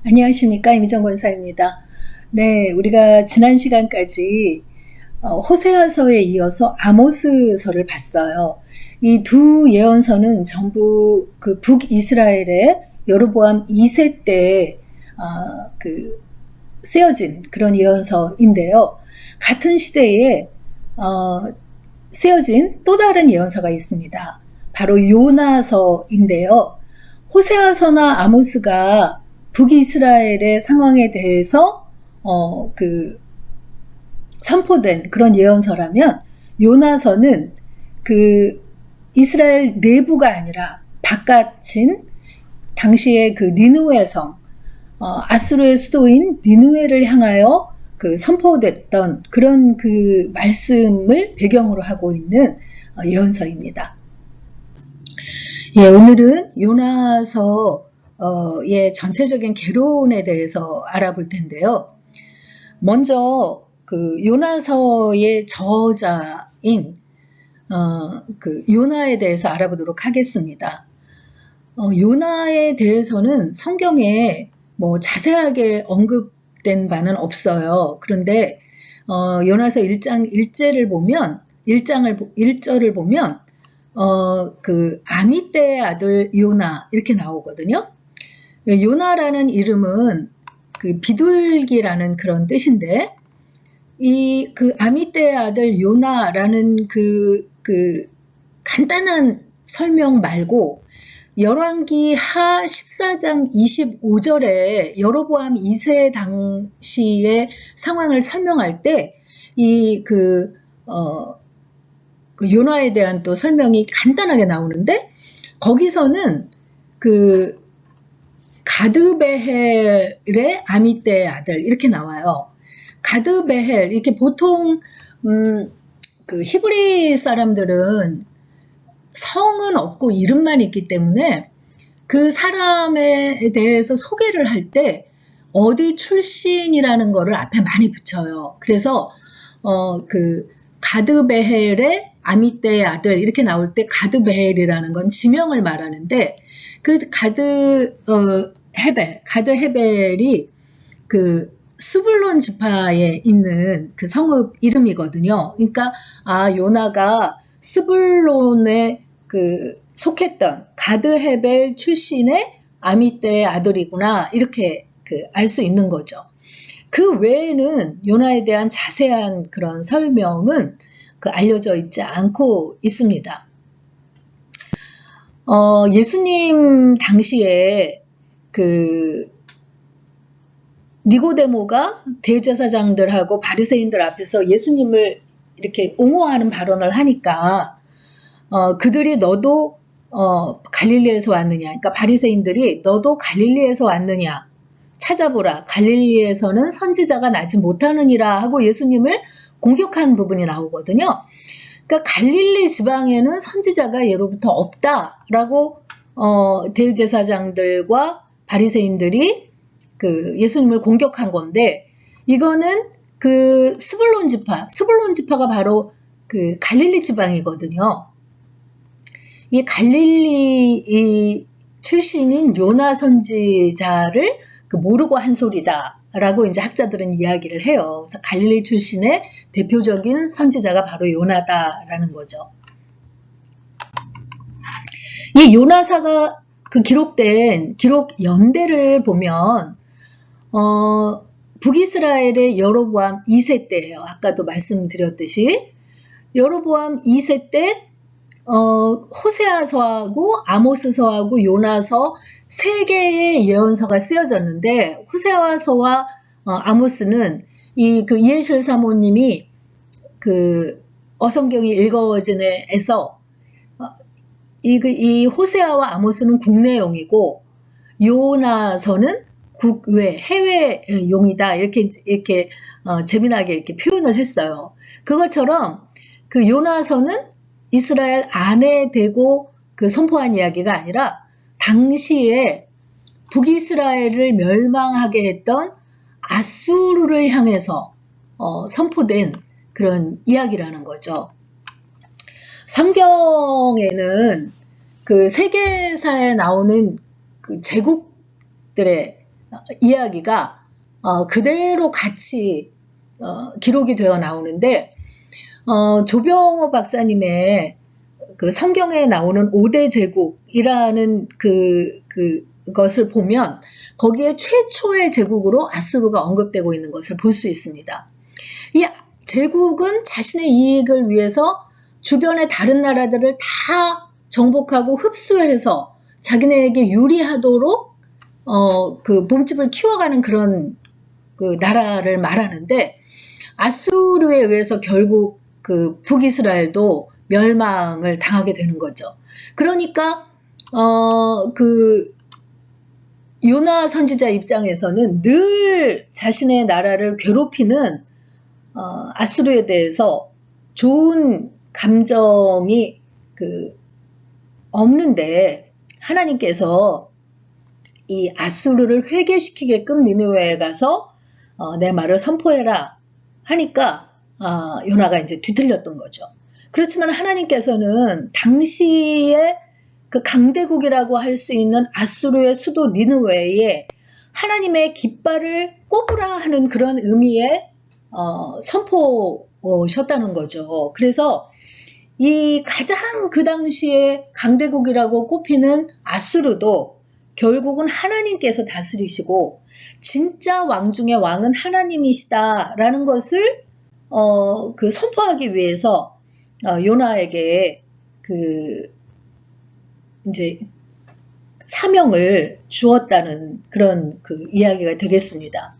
안녕하십니까, 이미정 권사입니다. 네, 우리가 지난 시간까지 호세아서에 이어서 아모스서를 봤어요. 이 두 예언서는 전부 그 북이스라엘의 여로보암 2세 때 쓰여진 그런 예언서인데요. 같은 시대에 쓰여진 또 다른 예언서가 있습니다. 바로 요나서인데요. 호세아서나 아모스가 북이스라엘의 상황에 대해서 선포된 그런 예언서라면, 요나서는 그 이스라엘 내부가 아니라 바깥인 당시의 그 니느웨 성, 아수르의 수도인 니느웨를 향하여 선포됐던 그런 그 말씀을 배경으로 하고 있는 예언서입니다. 예, 오늘은 요나서의 전체적인 개론에 대해서 알아볼 텐데요. 먼저 그 요나서의 저자인 요나에 대해서 알아보도록 하겠습니다. 요나에 대해서는 성경에 뭐 자세하게 언급된 바는 없어요. 그런데 요나서 1장 1절을 보면 아미떼의 아들 요나 이렇게 나오거든요. 요나라는 이름은 그 비둘기라는 그런 뜻인데, 그 아미떼의 아들 요나라는 그 간단한 설명 말고 열왕기 하 14장 25절에 여로보암 2세 당시의 상황을 설명할 때 요나에 대한 또 설명이 간단하게 나오는데, 거기서는 그 가드베헬의 아미떼의 아들 이렇게 나와요. 가드베헬, 이렇게 보통 그 히브리 사람들은 성은 없고 이름만 있기 때문에 그 사람에 대해서 소개를 할 때 어디 출신이라는 거를 앞에 많이 붙여요. 그래서 그 가드베헬의 아미떼의 아들 이렇게 나올 때 가드베헬이라는 건 지명을 말하는데, 그 가드헤벨이 그 스불론 지파에 있는 그 성읍 이름이거든요. 그러니까 요나가 스불론에 속했던 가드헤벨 출신의 아미떼의 아들이구나, 이렇게 알 수 있는 거죠. 그 외에는 요나에 대한 자세한 그런 설명은 알려져 있지 않고 있습니다. 예수님 당시에 니고데모가 대제사장들하고 바리새인들 앞에서 예수님을 이렇게 옹호하는 발언을 하니까 그들이 너도 갈릴리에서 왔느냐, 그러니까 바리새인들이 너도 갈릴리에서 왔느냐, 찾아보라, 갈릴리에서는 선지자가 나지 못하느니라 하고 예수님을 공격한 부분이 나오거든요. 그러니까 갈릴리 지방에는 선지자가 예로부터 없다라고 대제사장들과 바리새인들이 예수님을 공격한 건데, 이거는 스불론 지파가 바로 갈릴리 지방이거든요. 이 갈릴리 출신인 요나 선지자를 모르고 한 소리다라고 이제 학자들은 이야기를 해요. 그래서 갈릴리 출신의 대표적인 선지자가 바로 요나다라는 거죠. 이 요나사가 기록된 기록 연대를 보면 북이스라엘의 여로보암 2세 때예요. 아까도 말씀드렸듯이 여로보암 2세 때 호세아서하고 아모스서하고 요나서 세 개의 예언서가 쓰여졌는데, 호세아서와 아모스는 이해실 사모님이 어성경이 읽어진에서 이 호세아와 아모스는 국내용이고 요나서는 국외 해외용이다, 이렇게 재미나게 이렇게 표현을 했어요. 그것처럼 요나서는 이스라엘 안에 대고 선포한 이야기가 아니라 당시에 북이스라엘을 멸망하게 했던 아수르를 향해서 선포된 그런 이야기라는 거죠. 성경에는 세계사에 나오는 제국들의 이야기가 그대로 같이 기록이 되어 나오는데 조병호 박사님의 그 성경에 나오는 5대 제국이라는 그것을 보면 거기에 최초의 제국으로 아수르가 언급되고 있는 것을 볼 수 있습니다. 이 제국은 자신의 이익을 위해서 주변의 다른 나라들을 다 정복하고 흡수해서 자기네에게 유리하도록 그 몸집을 키워가는 그런 그 나라를 말하는데 아수르에 의해서 결국 그 북이스라엘도 멸망을 당하게 되는 거죠. 그러니까 그 요나 선지자 입장에서는 늘 자신의 나라를 괴롭히는 아수르에 대해서 좋은 감정이 없는데 하나님께서 이 아수르를 회개시키게끔 니느웨에 가서 내 말을 선포해라 하니까 요나가 이제 뒤틀렸던 거죠. 그렇지만 하나님께서는 당시에 그 강대국이라고 할 수 있는 아수르의 수도 니느웨에 하나님의 깃발을 꼽으라 하는 그런 의미의 선포셨다는 거죠. 그래서 이 가장 그 당시에 강대국이라고 꼽히는 아수르도 결국은 하나님께서 다스리시고 진짜 왕 중의 왕은 하나님이시다라는 것을 그 선포하기 위해서 요나에게 그 이제 사명을 주었다는 그런 그 이야기가 되겠습니다.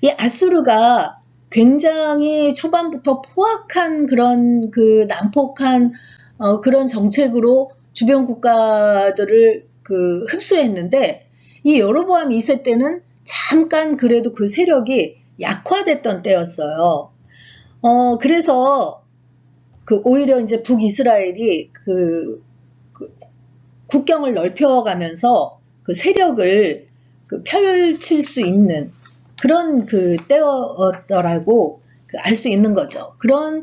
이 아수르가 굉장히 초반부터 포악한 그런 그 난폭한 그런 정책으로 주변 국가들을 그 흡수했는데 이 여로보암 2세 때는 잠깐 그래도 그 세력이 약화됐던 때였어요. 그래서 그 오히려 이제 북이스라엘이 그 국경을 넓혀가면서 그 세력을 펼칠 수 있는 그런 그 때였더라고 알 수 있는 거죠. 그런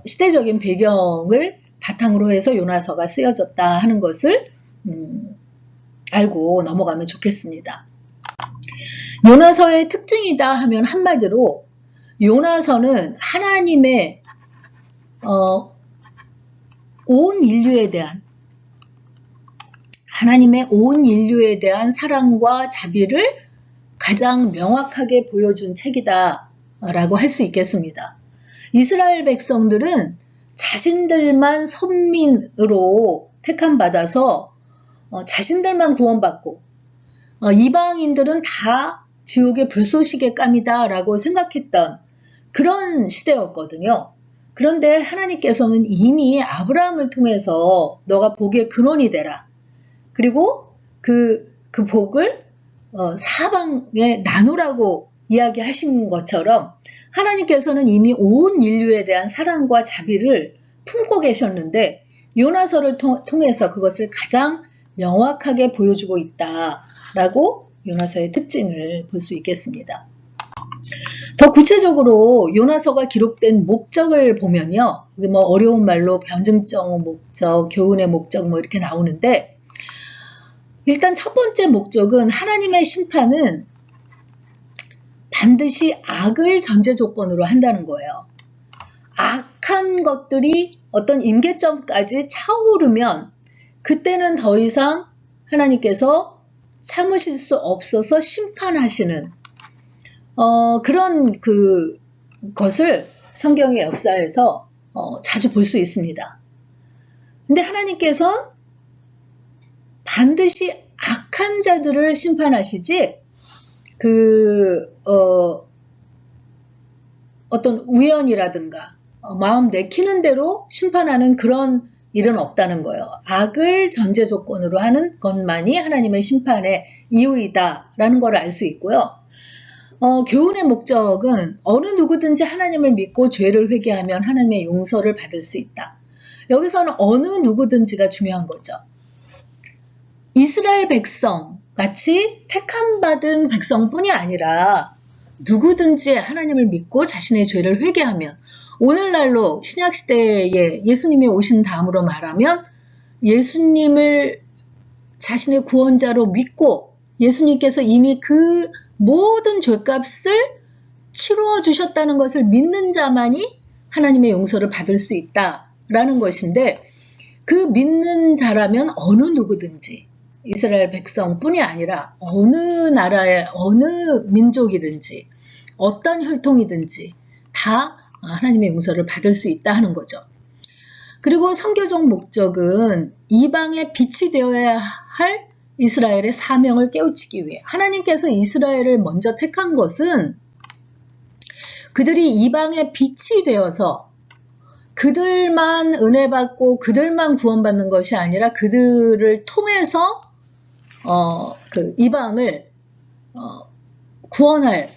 시대적인 배경을 바탕으로 해서 요나서가 쓰여졌다 하는 것을 알고 넘어가면 좋겠습니다. 요나서의 특징이다 하면 한마디로 요나서는 하나님의 온 인류에 대한 사랑과 자비를 가장 명확하게 보여준 책이다라고 할 수 있겠습니다. 이스라엘 백성들은 자신들만 선민으로 택함받아서 자신들만 구원받고 이방인들은 다 지옥의 불쏘시개 감이다라고 생각했던 그런 시대였거든요. 그런데 하나님께서는 이미 아브라함을 통해서 너가 복의 근원이 되라. 그리고 그 복을 사방에 나누라고 이야기하신 것처럼 하나님께서는 이미 온 인류에 대한 사랑과 자비를 품고 계셨는데 요나서를 통해서 그것을 가장 명확하게 보여주고 있다라고 요나서의 특징을 볼 수 있겠습니다. 더 구체적으로 요나서가 기록된 목적을 보면요. 뭐 어려운 말로 변증적 목적, 교훈의 목적 뭐 이렇게 나오는데 일단 첫 번째 목적은 하나님의 심판은 반드시 악을 전제 조건으로 한다는 거예요. 악한 것들이 어떤 임계점까지 차오르면 그때는 더 이상 하나님께서 참으실 수 없어서 심판하시는 그런 것을 성경의 역사에서 자주 볼 수 있습니다. 근데 하나님께서 반드시 악한 자들을 심판하시지 어떤 우연이라든가 마음 내키는 대로 심판하는 그런 일은 없다는 거예요. 악을 전제 조건으로 하는 것만이 하나님의 심판의 이유이다라는 걸 알 수 있고요. 교훈의 목적은 어느 누구든지 하나님을 믿고 죄를 회개하면 하나님의 용서를 받을 수 있다. 여기서는 어느 누구든지가 중요한 거죠. 이스라엘 백성 같이 택함받은 백성뿐이 아니라 누구든지 하나님을 믿고 자신의 죄를 회개하면 오늘날로 신약시대에 예수님이 오신 다음으로 말하면 예수님을 자신의 구원자로 믿고 예수님께서 이미 그 모든 죄값을 치루어 주셨다는 것을 믿는 자만이 하나님의 용서를 받을 수 있다라는 것인데, 그 믿는 자라면 어느 누구든지, 이스라엘 백성뿐이 아니라 어느 나라의 어느 민족이든지 어떤 혈통이든지 다 하나님의 용서를 받을 수 있다 하는 거죠. 그리고 선교적 목적은 이방의 빛이 되어야 할 이스라엘의 사명을 깨우치기 위해, 하나님께서 이스라엘을 먼저 택한 것은 그들이 이방의 빛이 되어서 그들만 은혜 받고 그들만 구원받는 것이 아니라 그들을 통해서 그 이방을 구원할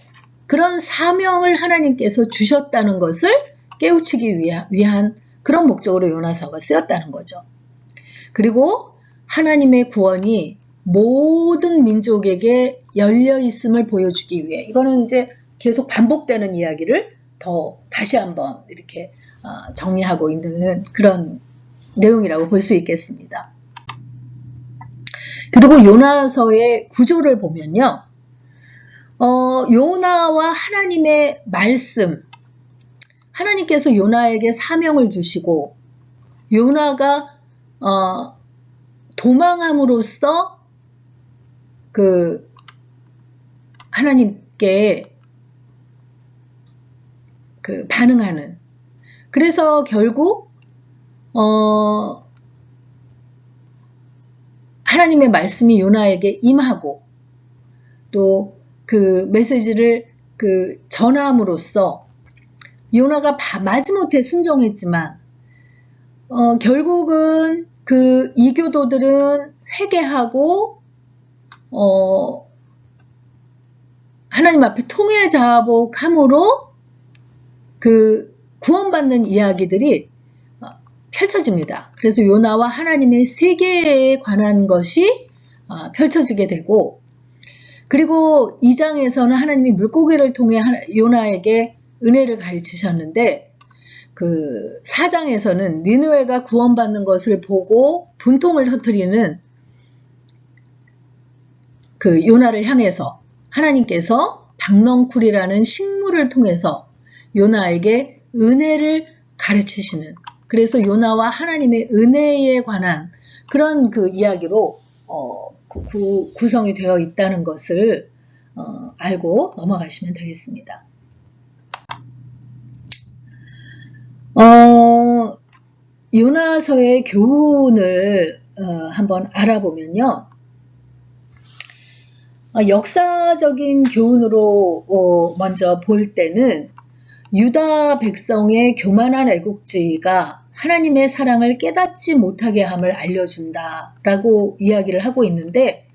그런 사명을 하나님께서 주셨다는 것을 깨우치기 위한 그런 목적으로 요나서가 쓰였다는 거죠. 그리고 하나님의 구원이 모든 민족에게 열려 있음을 보여주기 위해, 이거는 이제 계속 반복되는 이야기를 다시 한번 이렇게 정리하고 있는 그런 내용이라고 볼 수 있겠습니다. 그리고 요나서의 구조를 보면요, 요나와 하나님의 말씀, 하나님께서 요나에게 사명을 주시고 요나가 도망함으로써 그 하나님께 그 반응하는, 그래서 결국 하나님의 말씀이 요나에게 임하고 또 그 메시지를 그 전함으로써 요나가 마지못해 순종했지만 결국은 그 이교도들은 회개하고 하나님 앞에 통회 자복함으로 그 구원받는 이야기들이 펼쳐집니다. 그래서 요나와 하나님의 세계에 관한 것이 펼쳐지게 되고, 그리고 2장에서는 하나님이 물고기를 통해 요나에게 은혜를 가르치셨는데, 그 4장에서는 니느웨가 구원받는 것을 보고 분통을 터뜨리는 그 요나를 향해서 하나님께서 박넝쿨이라는 식물을 통해서 요나에게 은혜를 가르치시는, 그래서 요나와 하나님의 은혜에 관한 그런 그 이야기로 구성이 되어 있다는 것을 알고 넘어가시면 되겠습니다. 요나서의 교훈을 한번 알아보면요, 역사적인 교훈으로 먼저 볼 때는 유다 백성의 교만한 애국주의가 하나님의 사랑을 깨닫지 못하게 함을 알려준다라고 이야기를 하고 있는데,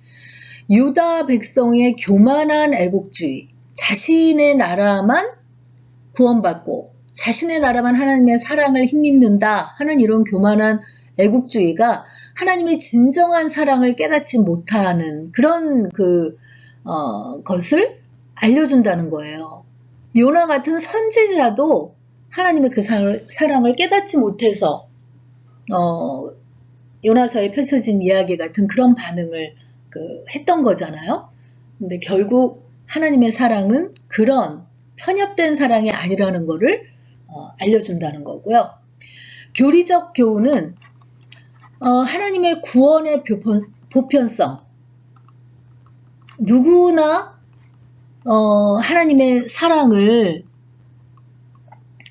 유다 백성의 교만한 애국주의, 자신의 나라만 구원받고 자신의 나라만 하나님의 사랑을 힘입는다 하는 이런 교만한 애국주의가 하나님의 진정한 사랑을 깨닫지 못하는 그런 것을 알려준다는 거예요. 요나 같은 선지자도 하나님의 그 사랑을 깨닫지 못해서 요나서에 펼쳐진 이야기 같은 그런 반응을 했던 거잖아요. 근데 결국 하나님의 사랑은 그런 편협된 사랑이 아니라는 것을 알려준다는 거고요. 교리적 교훈은 하나님의 구원의 보편성, 누구나 하나님의 사랑을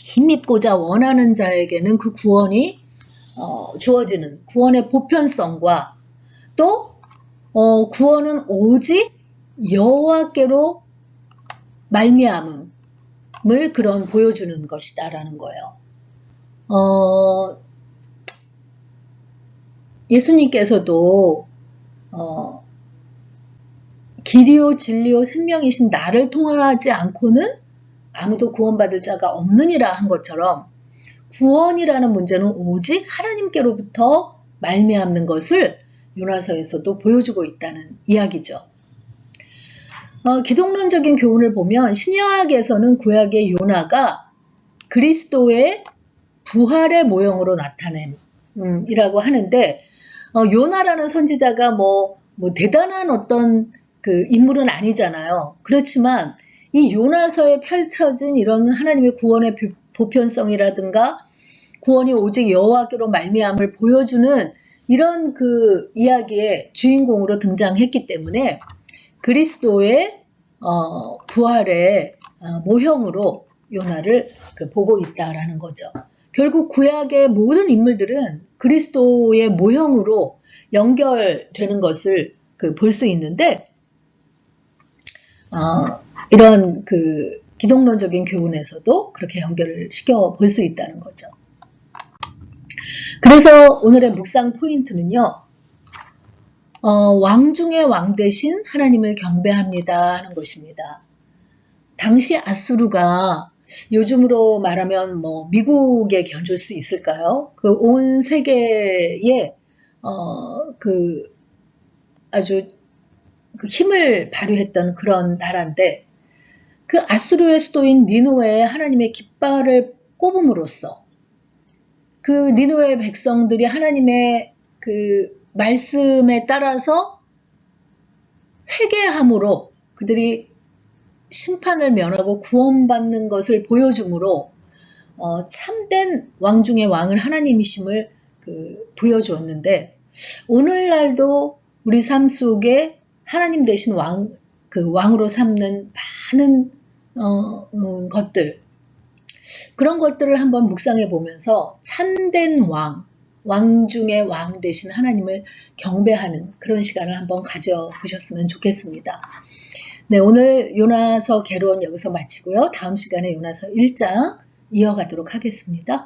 힘입고자 원하는 자에게는 그 구원이 주어지는 구원의 보편성과, 또 구원은 오직 여호와께로 말미암음을 그런 보여주는 것이다라는 거예요. 예수님께서도 길이요 진리요 생명이신 나를 통하지 않고는 아무도 구원받을 자가 없느니라 한 것처럼, 구원이라는 문제는 오직 하나님께로부터 말미암는 것을 요나서에서도 보여주고 있다는 이야기죠. 기독론적인 교훈을 보면 신약에서는 구약의 요나가 그리스도의 부활의 모형으로 나타냄이라고 하는데, 요나라는 선지자가 뭐 대단한 어떤 그 인물은 아니잖아요. 그렇지만 이 요나서에 펼쳐진 이런 하나님의 구원의 보편성이라든가 구원이 오직 여호와께로 말미암을 보여주는 이런 그 이야기의 주인공으로 등장했기 때문에 그리스도의 부활의 모형으로 요나를 보고 있다라는 거죠. 결국 구약의 모든 인물들은 그리스도의 모형으로 연결되는 것을 볼 수 있는데 이런 그 기독론적인 교훈에서도 그렇게 연결을 시켜 볼 수 있다는 거죠. 그래서 오늘의 묵상 포인트는요. 왕 중의 왕 대신 하나님을 경배합니다 하는 것입니다. 당시 아수르가 요즘으로 말하면 뭐 미국에 견줄 수 있을까요? 그 온 세계에 그 아주 그 힘을 발휘했던 그런 나라인데 그 아수르의 수도인 니느웨에 하나님의 깃발을 꼽음으로써 그 니느웨 백성들이 하나님의 그 말씀에 따라서 회개함으로 그들이 심판을 면하고 구원받는 것을 보여주므로 참된 왕 중의 왕을 하나님이심을 보여주었는데 오늘날도 우리 삶 속에 하나님 대신 왕으로 삼는 많은 것들 그런 것들을 한번 묵상해 보면서 참된 왕 중의 왕 대신 하나님을 경배하는 그런 시간을 한번 가져보셨으면 좋겠습니다. 네, 오늘 요나서 개론 여기서 마치고요. 다음 시간에 요나서 1장 이어가도록 하겠습니다.